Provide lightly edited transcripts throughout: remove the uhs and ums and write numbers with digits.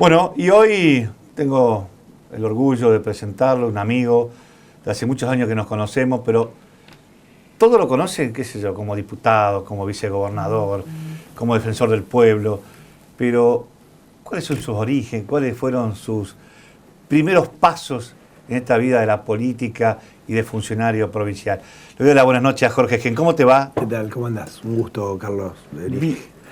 Bueno, y hoy tengo el orgullo de presentarlo, un amigo de hace muchos años que nos conocemos, pero todos lo conocen, qué sé yo, como diputado, como vicegobernador, como defensor del pueblo, pero ¿cuáles son sus orígenes? ¿Cuáles fueron sus primeros pasos en esta vida de la política y de funcionario provincial? Le doy las buenas noches a Jorge Gen. ¿Cómo te va? ¿Qué tal? ¿Cómo andás? Un gusto, Carlos.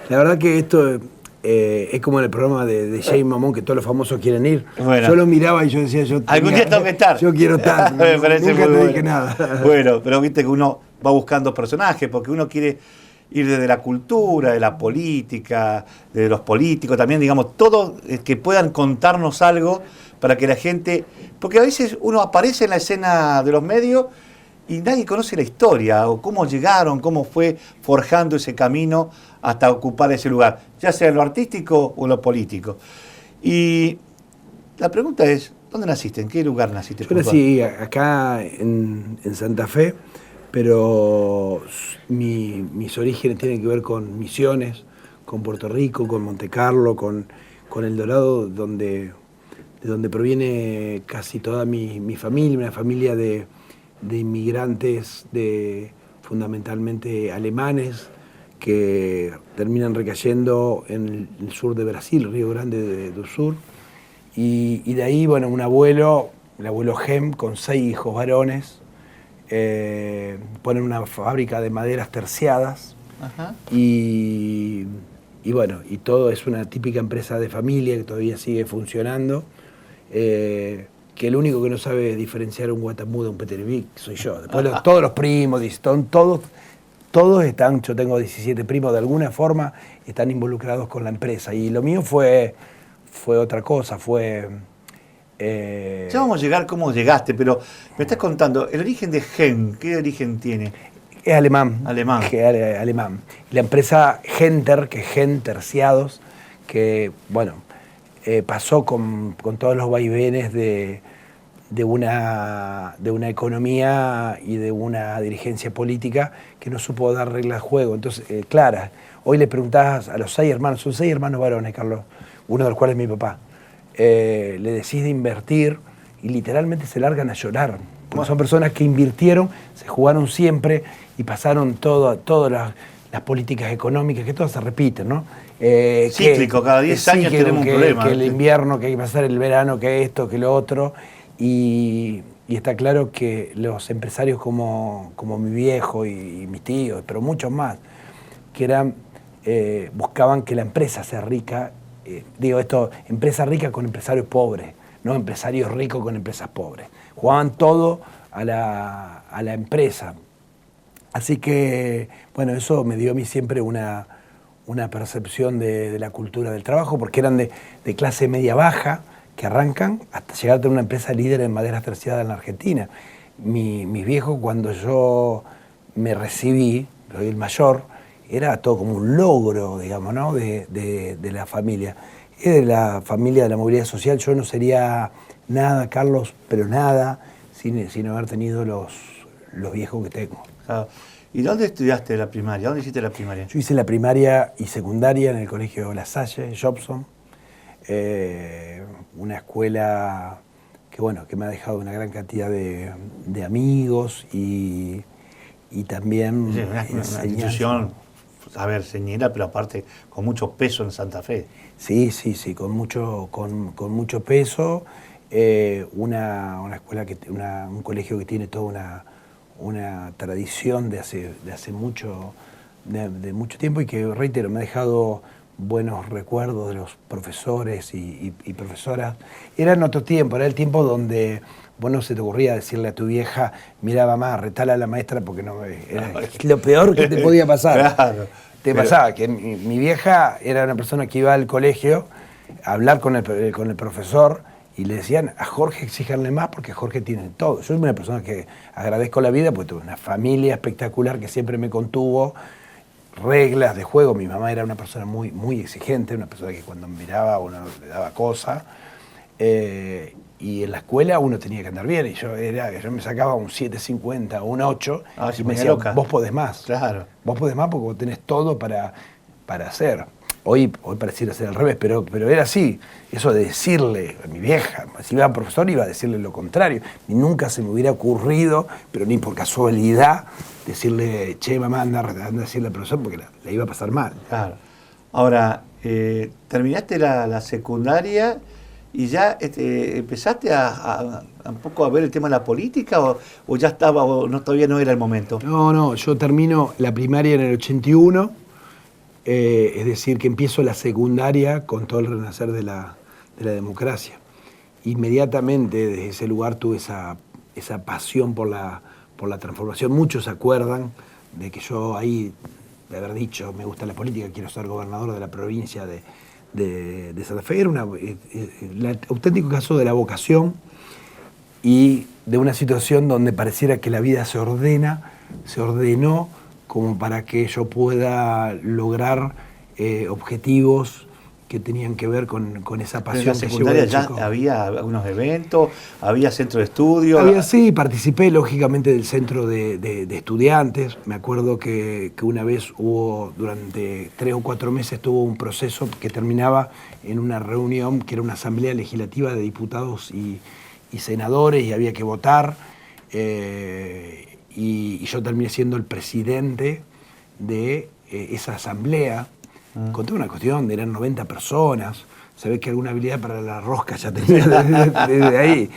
La verdad que esto es como en el programa de Jay Mamón, que todos los famosos quieren ir. Bueno. Yo lo miraba y yo decía, algún día tengo que estar. Yo quiero estar. Me parece nunca muy te bueno. dije nada. Bueno, pero viste que uno va buscando personajes, porque uno quiere ir desde la cultura, de la política, de los políticos, también, digamos, todos que puedan contarnos algo para que la gente... Porque a veces uno aparece en la escena de los medios y nadie conoce la historia, o cómo llegaron, cómo fue forjando ese camino hasta ocupar ese lugar, ya sea en lo artístico o en lo político. Y la pregunta es, ¿dónde naciste? ¿En qué lugar naciste? Yo nací acá en Santa Fe, pero mis orígenes tienen que ver con Misiones, con Puerto Rico, con Monte Carlo, con El Dorado, de donde proviene casi toda mi familia, una familia de inmigrantes fundamentalmente alemanes, que terminan recayendo en el sur de Brasil, Río Grande do Sur. Y de ahí, bueno, el abuelo Gem, con 6 hijos varones, ponen una fábrica de maderas terciadas. Ajá. Y bueno, y todo es una típica empresa de familia que todavía sigue funcionando, que el único que no sabe diferenciar un Guatamú de un Peterbic soy yo. Después todos los primos, todos están, yo tengo 17 primos, de alguna forma están involucrados con la empresa. Y lo mío fue otra cosa, Ya vamos a llegar cómo llegaste, pero me estás contando, el origen de Gen, ¿qué origen tiene? Es alemán. Alemán. Alemán. La empresa Genter, que es Gen Terciados, que, bueno, pasó con todos los vaivenes de una economía y de una dirigencia política que no supo dar reglas de juego. Entonces, claras, hoy le preguntás a los 6 hermanos, son 6 hermanos varones, Carlos, uno de los cuales es mi papá, le decís de invertir y literalmente se largan a llorar. Porque son personas que invirtieron, se jugaron siempre y pasaron todas las políticas económicas, que todas se repiten, ¿no? Cíclico, cada 10 años tenemos un problema. Que el invierno, que hay que pasar el verano, que esto, que lo otro. Y está claro que los empresarios como mi viejo y mis tíos, pero muchos más, que buscaban que la empresa sea rica, empresa rica con empresarios pobres, no empresarios ricos con empresas pobres. Jugaban todo a la empresa. Así que, bueno, eso me dio a mí siempre una percepción de la cultura del trabajo, porque eran de clase media-baja, que arrancan hasta llegar a tener una empresa líder en maderas terciadas en la Argentina. Mis viejos, cuando yo me recibí, soy el mayor, era todo como un logro, digamos, ¿no? de la familia. Es de la familia de la movilidad social. Yo no sería nada, Carlos, pero nada, sin haber tenido los viejos que tengo. ¿Y dónde estudiaste la primaria? ¿Dónde hiciste la primaria? Yo hice la primaria y secundaria en el colegio La Salle, Jobson. Una escuela que me ha dejado una gran cantidad de amigos y también Sí, una institución, a ver, señera, pero aparte con mucho peso en Santa Fe. Sí, con mucho peso. Una escuela, un colegio que tiene toda una tradición de hace mucho tiempo y que, reitero, me ha dejado buenos recuerdos de los profesores y profesoras. Era en otro tiempo, era el tiempo donde vos no se te ocurría decirle a tu vieja, mira mamá, retala a la maestra porque no era lo peor que te podía pasar. Claro, Pasaba que mi vieja era una persona que iba al colegio a hablar con el profesor y le decían a Jorge exíjanle más porque Jorge tiene todo. Yo soy una persona que agradezco la vida porque tuve una familia espectacular que siempre me contuvo, reglas de juego. Mi mamá era una persona muy, muy exigente, una persona que cuando miraba uno le daba cosa. Y en la escuela uno tenía que andar bien. Y yo me sacaba un 7.50 o un 8 y me decía, vos podés más. Claro. Vos podés más porque vos tenés todo para hacer. Hoy pareciera ser al revés, pero era así. Eso de decirle a mi vieja, si iba a profesor iba a decirle lo contrario. Y nunca se me hubiera ocurrido, pero ni por casualidad, decirle, che, mamá, anda a decirle al profesor porque la iba a pasar mal. Claro. Ahora, terminaste la secundaria y ya empezaste a un poco a ver el tema de la política o ya estaba, o no, todavía no era el momento. No, yo termino la primaria en el 81. Es decir, que empiezo la secundaria con todo el renacer de la democracia. Inmediatamente desde ese lugar tuve esa pasión por la transformación. Muchos se acuerdan de que yo ahí, de haber dicho, me gusta la política, quiero ser gobernador de la provincia de Santa Fe. Era el auténtico caso de la vocación y de una situación donde pareciera que la vida se ordenó como para que yo pueda lograr objetivos que tenían que ver con esa pasión. ¿En la secundaria ya había algunos eventos? ¿Había centro de estudio? Sí, participé lógicamente del centro de estudiantes. Me acuerdo que una vez hubo, durante 3 o 4 meses, tuvo un proceso que terminaba en una reunión que era una asamblea legislativa de diputados y senadores y había que votar. Y yo terminé siendo el presidente de esa asamblea, con toda una cuestión, eran 90 personas, se ve que alguna habilidad para la rosca ya tenía desde ahí.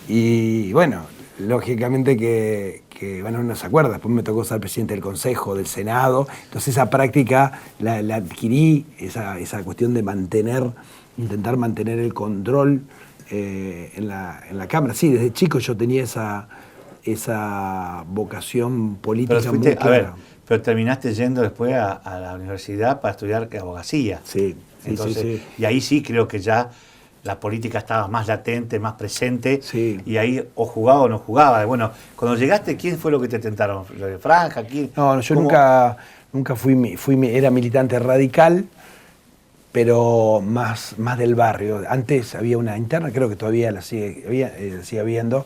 Y bueno, lógicamente que bueno, uno se acuerda, después me tocó ser presidente del Consejo, del Senado, entonces esa práctica la adquirí, esa cuestión de intentar mantener el control en la Cámara. Sí, desde chico yo tenía esa vocación política pero muy clara. Pero terminaste yendo después a la universidad para estudiar abogacía. Sí. Entonces, y ahí sí creo que ya la política estaba más latente, más presente, sí. Y ahí o jugaba o no jugaba. Bueno, cuando llegaste, ¿quién fue lo que te tentaron? ¿Lo de Franja? ¿Quién? No, yo ¿Cómo? nunca era militante radical, pero más del barrio. Antes había una interna, creo que todavía la sigue habiendo,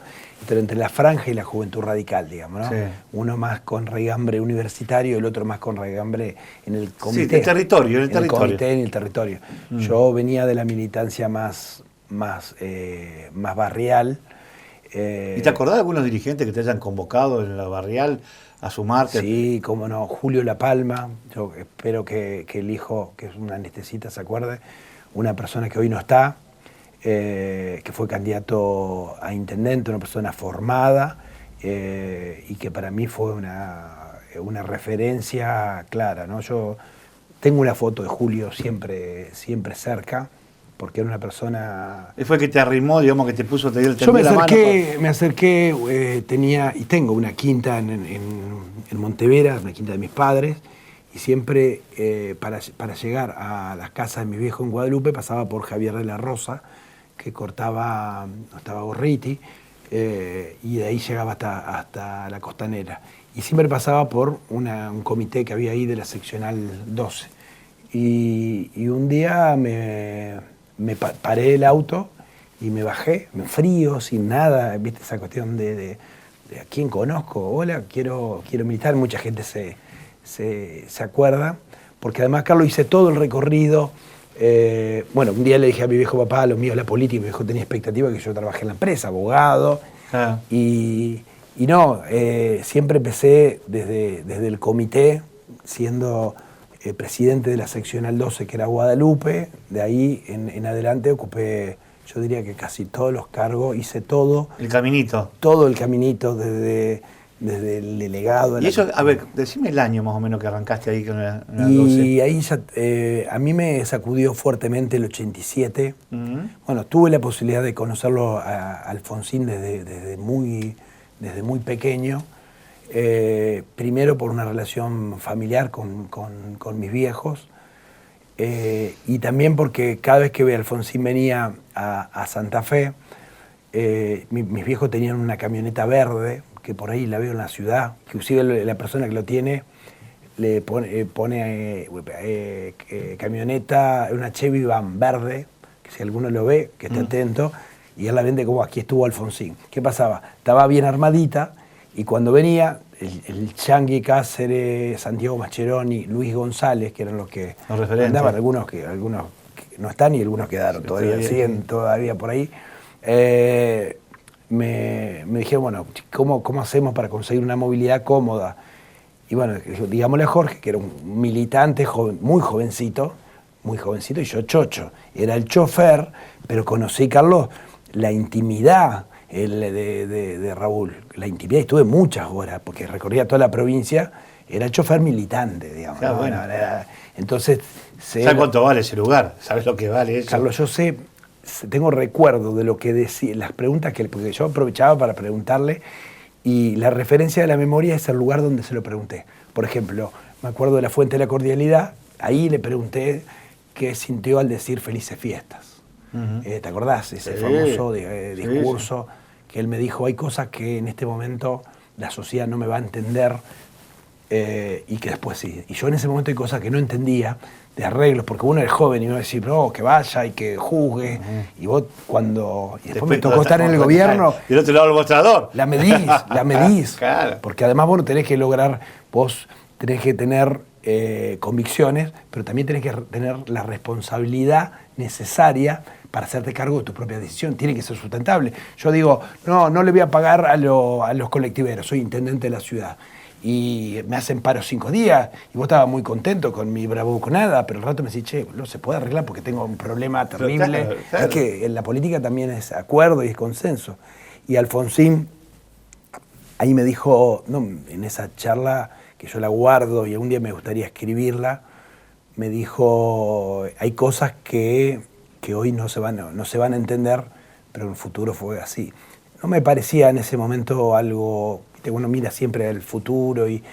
pero entre la Franja y la Juventud Radical, digamos, ¿no? Sí. Uno más con regambre universitario, el otro más con regambre en el comité. Sí, en el territorio. En el comité, en el territorio. Yo venía de la militancia más barrial. ¿Y te acordás de algunos dirigentes que te hayan convocado en la barrial a sumarte? Sí, cómo no. Julio La Palma, yo espero que el hijo, que es una anestesista, se acuerde. Una persona que hoy no está, que fue candidato a intendente, una persona formada y que para mí fue una referencia clara, ¿no? Yo tengo una foto de Julio siempre cerca, porque era una persona... Fue que te arrimó, digamos, que te puso, te dio el Yo me la mano. Me acerqué, tenía y tengo una quinta en Montevera, una quinta de mis padres, y siempre para llegar a las casas de mi viejo en Guadalupe pasaba por Javier de la Rosa, que estaba Gorriti, y de ahí llegaba hasta la Costanera. Y siempre pasaba por un comité que había ahí de la seccional 12. Y un día me paré el auto y me bajé, frío, sin nada, viste esa cuestión de a quién conozco, hola, quiero militar, mucha gente se acuerda, porque además, Carlos, hice todo el recorrido. Bueno, un día le dije a mi viejo papá, lo mío es la política, mi viejo tenía expectativa de que yo trabajé en la empresa, abogado, y no, siempre empecé desde el comité, siendo presidente de la seccional 12, que era Guadalupe. De ahí en adelante ocupé, yo diría que casi todos los cargos, hice todo. El caminito. Todo el caminito, desde el delegado. Y eso, a ver, decime el año más o menos que arrancaste ahí con la 12. Y ahí ya, a mí me sacudió fuertemente el 87. Bueno, tuve la posibilidad de conocerlo a Alfonsín desde muy pequeño. Primero por una relación familiar con mis viejos, y también porque cada vez que Alfonsín venía a Santa Fe, mis viejos tenían una camioneta verde, que por ahí la veo en la ciudad, que inclusive la persona que lo tiene le pone camioneta, una Chevy Van verde, que si alguno lo ve, que esté atento, y él la vende como aquí estuvo Alfonsín. ¿Qué pasaba? Estaba bien armadita, y cuando venía, el Changi Cáceres, Santiago Mascheroni, Luis González, que eran los que andaban, algunos que no están y algunos quedaron, todavía siguen todavía por ahí. Me dijeron, bueno, ¿cómo hacemos para conseguir una movilidad cómoda? Y bueno, digámosle a Jorge, que era un militante muy jovencito, y yo chocho. Era el chofer, pero conocí, Carlos, la intimidad de Raúl. La intimidad, y estuve muchas horas, porque recorría toda la provincia, era el chofer militante, digamos. Claro, ¿no? bueno. Entonces... ¿Sabes cuánto vale ese lugar? ¿Sabes lo que vale eso? Carlos, yo tengo recuerdo de lo que decía, las preguntas porque yo aprovechaba para preguntarle, y la referencia de la memoria es el lugar donde se lo pregunté. Por ejemplo, me acuerdo de la Fuente de la Cordialidad, ahí le pregunté qué sintió al decir felices fiestas. ¿Te acordás? Ese famoso discurso que él me dijo, hay cosas que en este momento la sociedad no me va a entender, y que después sí. Y yo en ese momento hay cosas que no entendía, de arreglos, porque uno es joven y uno va a decir, no, que vaya y que juzgue. Y vos y después me tocó estar en el gobierno. Y el otro lado del mostrador. La medís. Claro. Porque además vos tenés que tener convicciones, pero también tenés que tener la responsabilidad necesaria para hacerte cargo de tu propia decisión. Tiene que ser sustentable. Yo digo, no le voy a pagar a los colectiveros, soy intendente de la ciudad. Y me hacen paro 5 días, y vos estabas muy contento con mi bravuconada, pero al rato me decís, che, no se puede arreglar porque tengo un problema terrible. Claro. Es que en la política también es acuerdo y es consenso. Y Alfonsín ahí me dijo, no, en esa charla que yo la guardo y algún día me gustaría escribirla, me dijo, hay cosas que hoy no se van a entender, pero en el futuro fue así. No me parecía en ese momento algo... Uno mira siempre al futuro y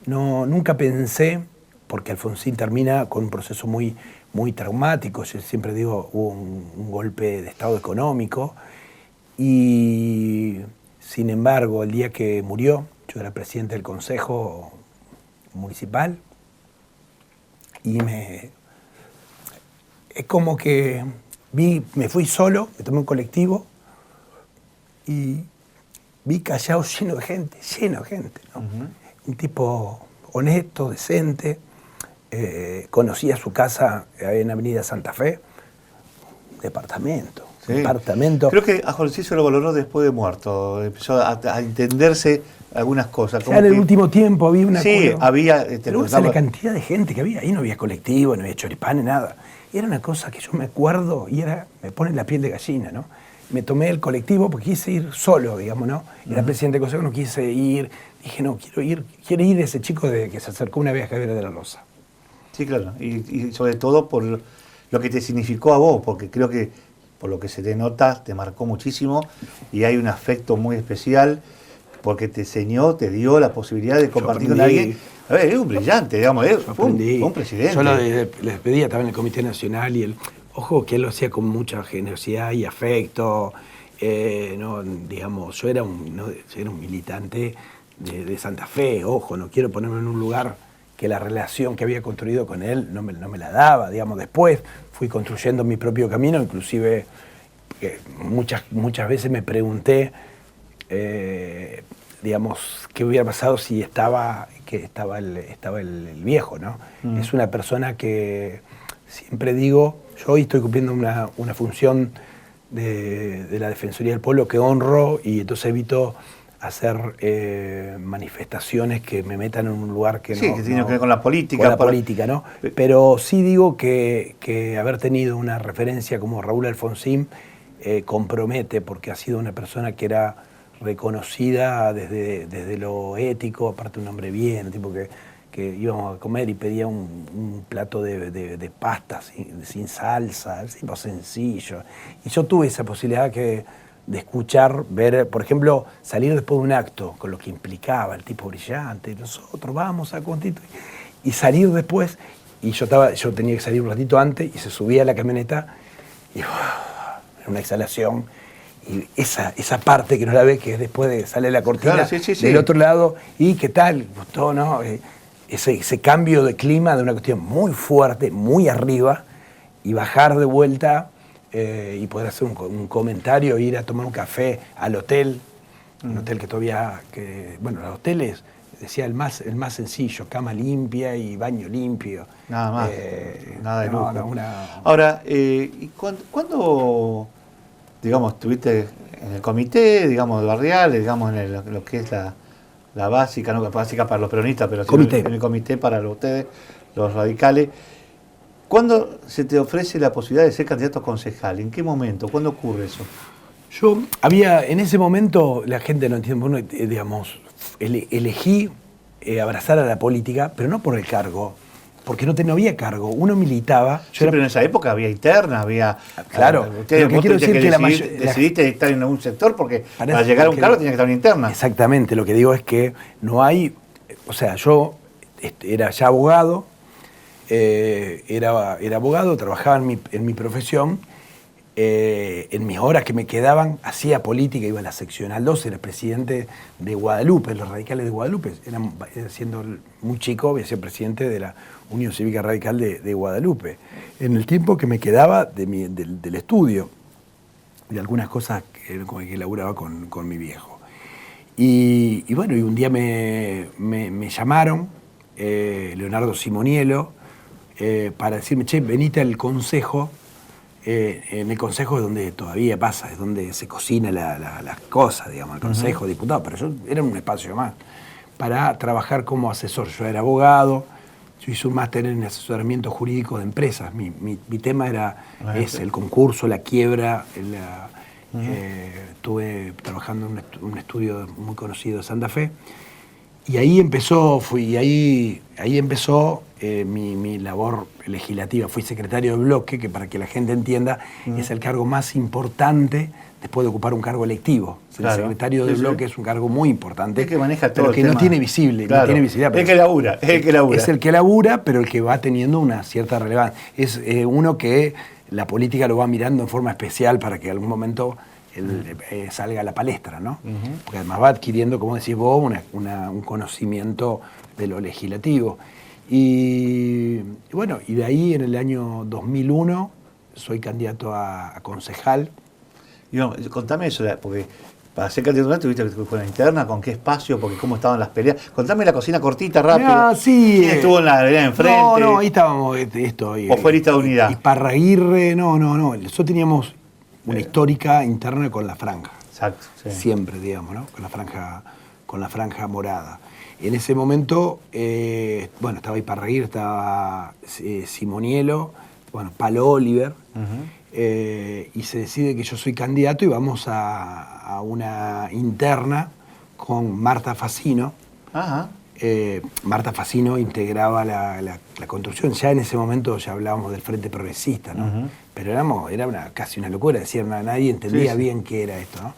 nunca pensé, porque Alfonsín termina con un proceso muy, muy traumático. Yo siempre digo, hubo un golpe de estado económico, y sin embargo, el día que murió, yo era presidente del Consejo Municipal, y es como que me fui solo, me tomé un colectivo y vi Callao lleno de gente, ¿no? Un tipo honesto, decente. Conocía su casa en Avenida Santa Fe, departamento. Creo que a Jorge se lo valoró después de muerto, empezó a entenderse algunas cosas. Ya en el último tiempo había una... Sí, había... Pero la cantidad de gente que había, ahí no había colectivo, no había choripanes, nada. Y era una cosa que yo me acuerdo y me pone la piel de gallina, ¿no? Me tomé el colectivo porque quise ir solo, digamos, ¿no? Era presidente del Consejo, no quise ir. Dije, no, quiere ir ese chico que se acercó una vez a Javier de la Rosa. Sí, claro. Y sobre todo por lo que te significó a vos, porque creo que por lo que se te nota, te marcó muchísimo y hay un afecto muy especial porque te enseñó, te dio la posibilidad de compartir con alguien. A ver, es un brillante, digamos, fue un presidente. Yo les pedía también el Comité Nacional y ojo, que él lo hacía con mucha generosidad y afecto. No, digamos, yo era un militante de Santa Fe, ojo, no quiero ponerme en un lugar que la relación que había construido con él no me la daba, digamos. Después fui construyendo mi propio camino, inclusive muchas veces me pregunté, digamos, qué hubiera pasado si estaba el viejo, ¿no? Es una persona que siempre digo, yo hoy estoy cumpliendo una función de la Defensoría del Pueblo que honro, y entonces evito hacer manifestaciones que me metan en un lugar que que tiene que ver con la política. Con la política, ¿no? Pero sí digo que haber tenido una referencia como Raúl Alfonsín compromete, porque ha sido una persona que era reconocida desde lo ético, aparte un hombre bien, un tipo que íbamos a comer y pedía un plato de pasta sin salsa, tipo sencillo. Y yo tuve esa posibilidad de escuchar, ver, por ejemplo, salir después de un acto, con lo que implicaba el tipo brillante, nosotros vamos a Constituir, y salir después, y yo tenía que salir un ratito antes, y se subía a la camioneta, y una exhalación, y esa parte que no la ve, que después de sale la cortina, claro, del otro lado, y qué tal, gustó, ¿no? Ese cambio de clima de una cuestión muy fuerte, muy arriba, y bajar de vuelta, y poder hacer un comentario, ir a tomar un café al hotel, un hotel que todavía, bueno, los hoteles decía el más sencillo, cama limpia y baño limpio. Nada más, nada de lujo. No, Ahora, ¿y cuándo, digamos, estuviste en el comité, digamos, de barriales, digamos, en lo que es la básica, no básica para los peronistas, pero en el comité para ustedes, los radicales? ¿Cuándo se te ofrece la posibilidad de ser candidato a concejal? ¿En qué momento? ¿Cuándo ocurre eso? En ese momento, la gente no entiende, bueno, digamos, elegí abrazar a la política, pero no por el cargo, porque no había cargo, uno militaba. Pero en esa época había interna, había... Claro, ustedes, vos decidiste estar en algún sector porque para llegar a un cargo tenía que estar en interna. Exactamente, lo que digo es que no hay... O sea, yo era ya abogado, era abogado, trabajaba en mi profesión, en mis horas que me quedaban, hacía política, iba a la seccional 2, era presidente de Guadalupe, los radicales de Guadalupe, siendo muy chico, había sido presidente de la Unión Cívica Radical de Guadalupe, en el tiempo que me quedaba del estudio, de algunas cosas que laburaba con mi viejo. Y bueno, y un día me llamaron, Leonardo Simonielo, para decirme, che, venite al consejo. En el consejo es donde todavía pasa, es donde se cocina las cosas, digamos, el consejo de diputados, pero yo era un espacio más para trabajar como asesor. Yo era abogado, yo hice un máster en asesoramiento jurídico de empresas. Mi tema es el concurso, la quiebra. Estuve trabajando en un estudio muy conocido de Santa Fe. Y ahí empezó, mi labor legislativa. Fui secretario de bloque, que para que la gente entienda, es el cargo más importante después de ocupar un cargo electivo. Claro. El secretario de bloque es un cargo muy importante. Es que maneja todo, pero que no tiene visibilidad. Es el que labura, pero el que va teniendo una cierta relevancia. Es uno que la política lo va mirando en forma especial para que en algún momento salga a la palestra, ¿no? Porque además va adquiriendo, como decís vos, un conocimiento de lo legislativo. Y bueno, y de ahí en el año 2001 soy candidato a concejal. Y bueno, contame eso, porque para ser candidato tuviste que fue una interna, ¿con qué espacio? Porque cómo estaban las peleas. Contame la cocina cortita, rápida. Sí. ¿Quién estuvo en la vereda enfrente? No, ahí estábamos, ¿O fue lista de unidad? Y Parraguirre, no. Nosotros teníamos una histórica interna con la franja. Exacto. Sí. Siempre, digamos, ¿no? Con la franja morada. En ese momento, estaba Iparraguirre, estaba Simonielo, Palo Oliver, y se decide que yo soy candidato y vamos a una interna con Marta Facino. Ajá. Marta Facino integraba la construcción. Ya en ese momento ya hablábamos del Frente Progresista, ¿no? Pero era casi una locura, decir, nadie entendía bien qué era esto, ¿no?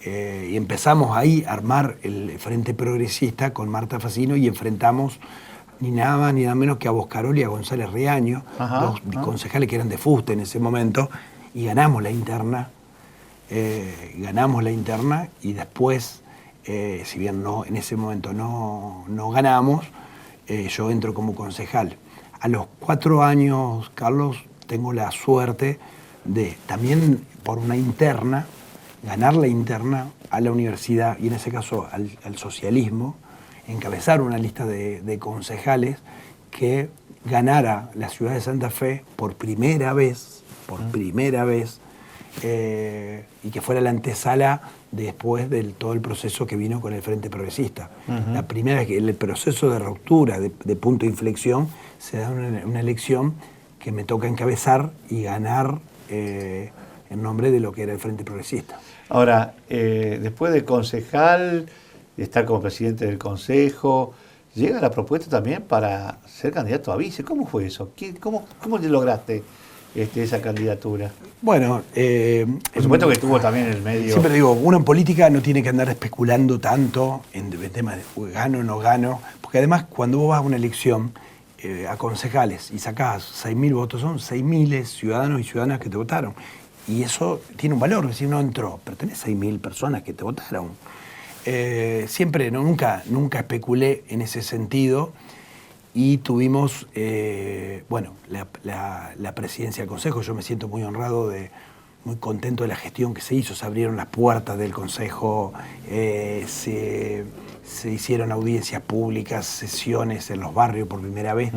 Y empezamos ahí a armar el Frente Progresista con Marta Facino y enfrentamos ni nada más ni nada menos que a Boscaroli y a González Riaño, dos concejales que eran de Fuste en ese momento, y ganamos la interna. Y después, si bien en ese momento no ganamos, yo entro como concejal. A los 4 años, Carlos, tengo la suerte de también por una interna, ganar la interna a la universidad y en ese caso al socialismo, encabezar una lista de concejales que ganara la ciudad de Santa Fe por primera vez, y que fuera la antesala después de todo el proceso que vino con el Frente Progresista. La primera es que el proceso de ruptura, de punto de inflexión, se da una elección que me toca encabezar y ganar en nombre de lo que era el Frente Progresista. Ahora, después de concejal, estar como presidente del consejo, llega la propuesta también para ser candidato a vice. ¿Cómo fue eso? ¿Cómo lograste esa candidatura? Bueno, por supuesto que estuvo también en el medio. Siempre digo, uno en política no tiene que andar especulando tanto en temas de gano o no gano, porque además cuando vos vas a una elección a concejales y sacás 6.000 votos, son 6.000 ciudadanos y ciudadanas que te votaron. Y eso tiene un valor, es decir, no entró, pero tenés 6.000 personas que te votaron. Siempre, nunca especulé en ese sentido y tuvimos, la presidencia del Consejo. Yo me siento muy honrado, muy contento de la gestión que se hizo. Se abrieron las puertas del Consejo, se se hicieron audiencias públicas, sesiones en los barrios por primera vez.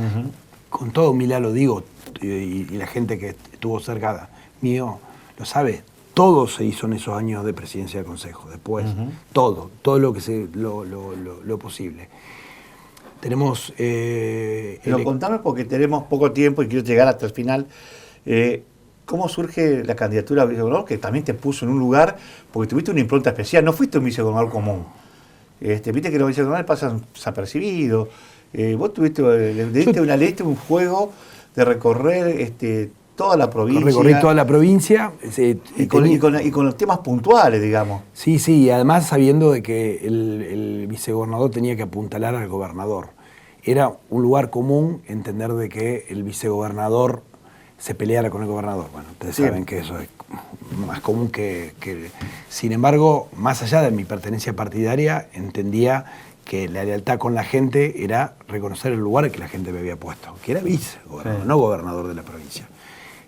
Con toda humildad lo digo, y la gente que estuvo cerca mío lo sabe, todo se hizo en esos años de presidencia del Consejo. Después, todo lo que lo posible. Tenemos... Pero contame, porque tenemos poco tiempo y quiero llegar hasta el final. ¿Cómo surge la candidatura a vicegobernador? Que también te puso en un lugar, porque tuviste una impronta especial, no fuiste un vicegobernador común. Viste que los vicegobernadores pasan desapercibidos. Vos le diste un juego de recorrer toda la provincia. Recorrí toda la provincia. Y con los temas puntuales, digamos. Sí, y además sabiendo de que el vicegobernador tenía que apuntalar al gobernador. Era un lugar común entender de que el vicegobernador se peleara con el gobernador. Bueno, ustedes saben que eso es más común que... Sin embargo, más allá de mi pertenencia partidaria, entendía que la lealtad con la gente era reconocer el lugar que la gente me había puesto, que era vicegobernador, no gobernador de la provincia.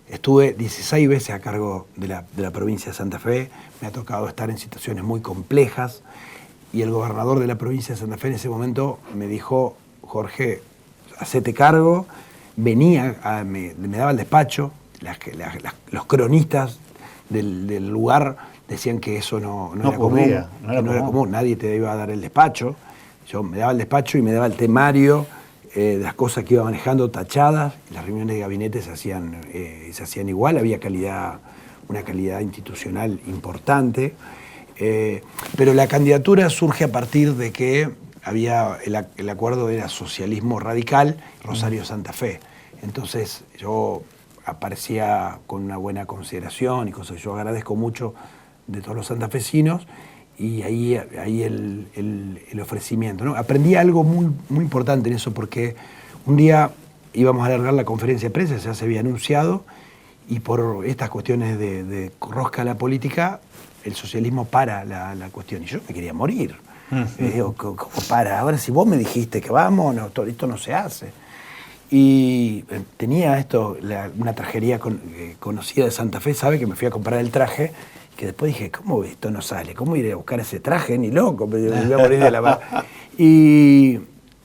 Estuve 16 veces a cargo de la provincia de Santa Fe, me ha tocado estar en situaciones muy complejas, y el gobernador de la provincia de Santa Fe en ese momento me dijo: Jorge, hacete cargo. Venía, me daba el despacho, los cronistas del lugar decían que eso no era común, nadie te iba a dar el despacho. Yo me daba el despacho y me daba el temario de las cosas que iba manejando tachadas. Las reuniones de gabinete se hacían igual, había una calidad institucional importante. Pero la candidatura surge a partir de que había el acuerdo era socialismo radical, Rosario Santa Fe. Entonces yo aparecía con una buena consideración y cosas que yo agradezco mucho de todos los santafesinos, y ahí el ofrecimiento, ¿no? Aprendí algo muy, muy importante en eso, porque un día íbamos a alargar la conferencia de prensa, ya se había anunciado, y por estas cuestiones de rosca a la política, el socialismo para la cuestión, y yo me quería morir. Digo, ¿cómo para? Ahora si vos me dijiste que vamos, esto no se hace. Y tenía una trajería conocida de Santa Fe, sabe que me fui a comprar el traje, que después dije, ¿cómo esto no sale? ¿Cómo iré a buscar ese traje? Ni loco, me voy a morir de la paz. Y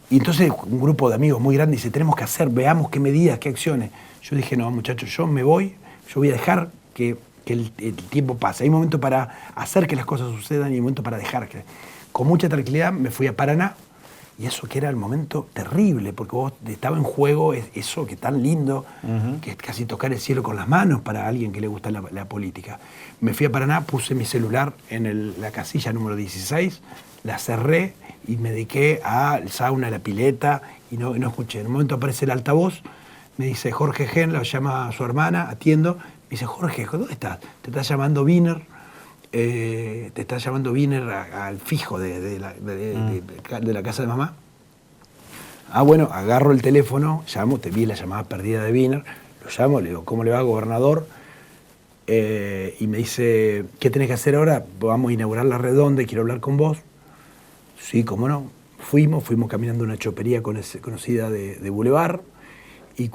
entonces un grupo de amigos muy grande dice, tenemos que hacer, veamos qué medidas, qué acciones. Yo dije, no, muchachos, yo me voy, yo voy a dejar que el tiempo pase. Hay un momento para hacer que las cosas sucedan y un momento para dejar que... Con mucha tranquilidad me fui a Paraná, y eso que era el momento terrible, porque vos estaba en juego eso que tan lindo, que es casi tocar el cielo con las manos para alguien que le gusta la política. Me fui a Paraná, puse mi celular en la casilla número 16, la cerré y me dediqué al sauna, a la pileta, y no escuché. En un momento aparece el altavoz, me dice Jorge Gen, lo llama a su hermana, atiendo, me dice, Jorge, ¿dónde estás? Te está llamando Wiener. Al fijo de la casa de mamá. Ah, bueno, agarro el teléfono, llamo, te vi la llamada perdida de Wiener, lo llamo, le digo, ¿cómo le va, gobernador? Y me dice, ¿qué tenés que hacer ahora? Vamos a inaugurar la redonda y quiero hablar con vos. Sí, cómo no. Fuimos caminando una chopería conocida de Boulevard, y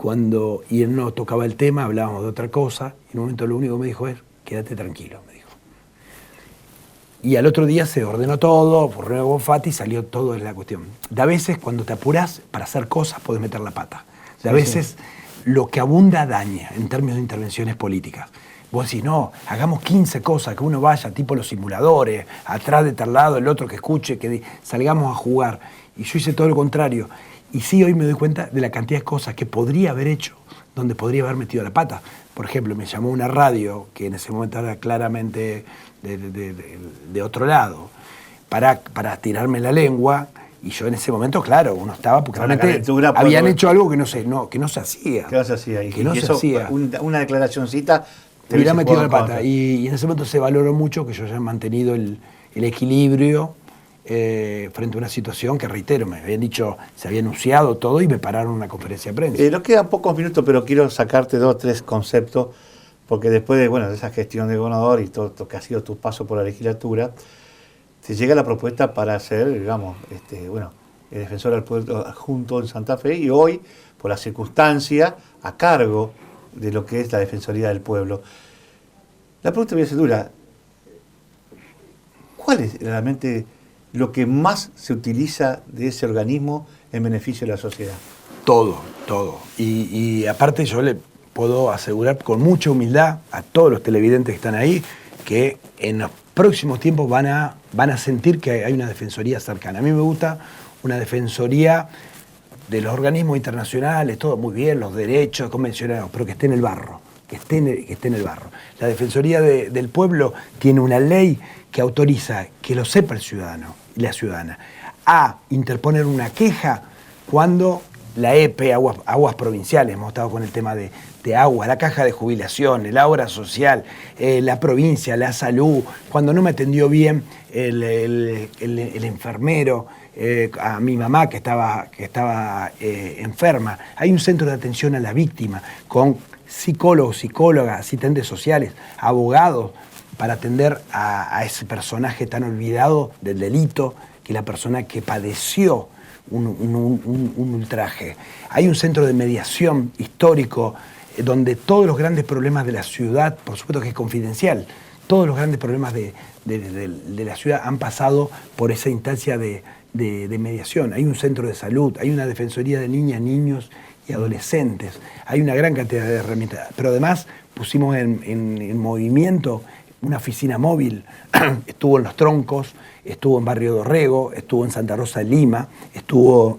él no tocaba el tema, hablábamos de otra cosa, y en un momento lo único que me dijo es, quédate tranquilo, me dijo. Y al otro día se ordenó todo, por René Bonfatti, salió todo en la cuestión. De a veces, cuando te apurás para hacer cosas, podés meter la pata. De a veces, lo que abunda daña, en términos de intervenciones políticas. Vos decís, no, hagamos 15 cosas, que uno vaya, tipo los simuladores, atrás de tal lado, el otro que escuche, que salgamos a jugar. Y yo hice todo lo contrario. Y sí, hoy me doy cuenta de la cantidad de cosas que podría haber hecho, donde podría haber metido la pata. Por ejemplo, me llamó una radio, que en ese momento era claramente de otro lado, para tirarme la lengua, y yo en ese momento, claro, uno estaba, porque realmente habían hecho algo que no se hacía. Que no se hacía. Que no se hacía. Una declaracioncita... Te hubiera metido la pata. Y en ese momento se valoró mucho que yo haya mantenido el equilibrio frente a una situación que, reitero, me habían dicho, se había anunciado todo y me pararon una conferencia de prensa. Nos quedan pocos minutos, pero quiero sacarte 2 o 3 conceptos, porque después de esa gestión de gobernador y todo lo que ha sido tu paso por la legislatura, te llega la propuesta para ser, digamos, el defensor del pueblo adjunto en Santa Fe, y hoy, por la circunstancia, a cargo de lo que es la Defensoría del Pueblo. La pregunta voy a ser dura. ¿Cuál es realmente lo que más se utiliza de ese organismo en beneficio de la sociedad? Todo. Y aparte yo le puedo asegurar con mucha humildad a todos los televidentes que están ahí que en los próximos tiempos van a sentir que hay una defensoría cercana. A mí me gusta una defensoría de los organismos internacionales, todo muy bien, los derechos convencionados, pero que esté en el barro, que esté en el barro. La Defensoría del Pueblo tiene una ley que autoriza, que lo sepa el ciudadano y la ciudadana, a interponer una queja cuando la EPE, aguas provinciales, hemos estado con el tema de aguas, la caja de jubilación, la obra social, la provincia, la salud, cuando no me atendió bien el enfermero, a mi mamá que estaba enferma. Hay un centro de atención a la víctima con psicólogos, psicólogas, asistentes sociales, abogados, para atender a ese personaje tan olvidado del delito, que es la persona que padeció un ultraje. Hay un centro de mediación histórico donde todos los grandes problemas de la ciudad, por supuesto que es confidencial, todos los grandes problemas de la ciudad han pasado por esa instancia de mediación. Hay un centro de salud, hay una defensoría de niñas, niños y adolescentes, hay una gran cantidad de herramientas, pero además pusimos en movimiento una oficina móvil, estuvo en Los Troncos, estuvo en Barrio Dorrego, estuvo en Santa Rosa de Lima, estuvo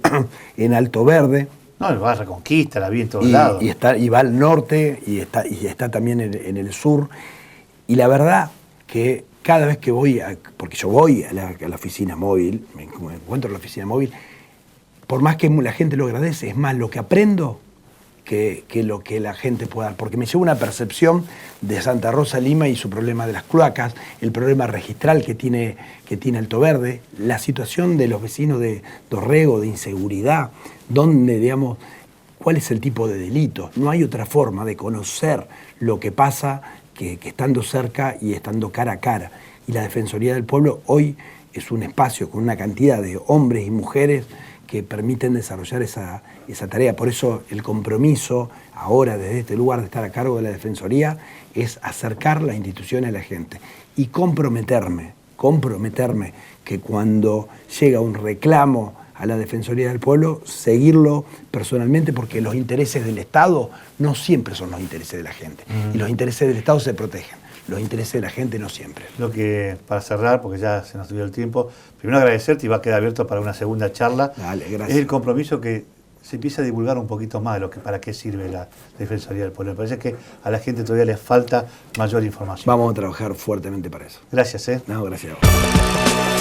en Alto Verde. No, va a Reconquista, la vi en todos lados. Y va al norte y está también en el sur. Y la verdad que cada vez que voy, porque yo voy a la oficina móvil, me encuentro en la oficina móvil, por más que la gente lo agradece, es más lo que aprendo que lo que la gente pueda dar, porque me lleva una percepción de Santa Rosa Lima y su problema de las cloacas, el problema registral que tiene Alto Verde, la situación de los vecinos de Dorrego, de inseguridad, donde, digamos, cuál es el tipo de delito. No hay otra forma de conocer lo que pasa que estando cerca y estando cara a cara. Y la Defensoría del Pueblo hoy es un espacio con una cantidad de hombres y mujeres que permiten desarrollar esa tarea. Por eso el compromiso ahora desde este lugar de estar a cargo de la Defensoría es acercar la institución a la gente y comprometerme que cuando llega un reclamo a la Defensoría del Pueblo, seguirlo personalmente, porque los intereses del Estado no siempre son los intereses de la gente. Y los intereses del Estado se protegen. Los intereses de la gente no siempre. Lo que, para cerrar, porque ya se nos dio el tiempo, primero agradecerte y va a quedar abierto para una segunda charla. Dale, gracias. Es el compromiso que se empieza a divulgar un poquito más de para qué sirve la Defensoría del Pueblo. Me parece que a la gente todavía le falta mayor información. Vamos a trabajar fuertemente para eso. Gracias. No, gracias a vos.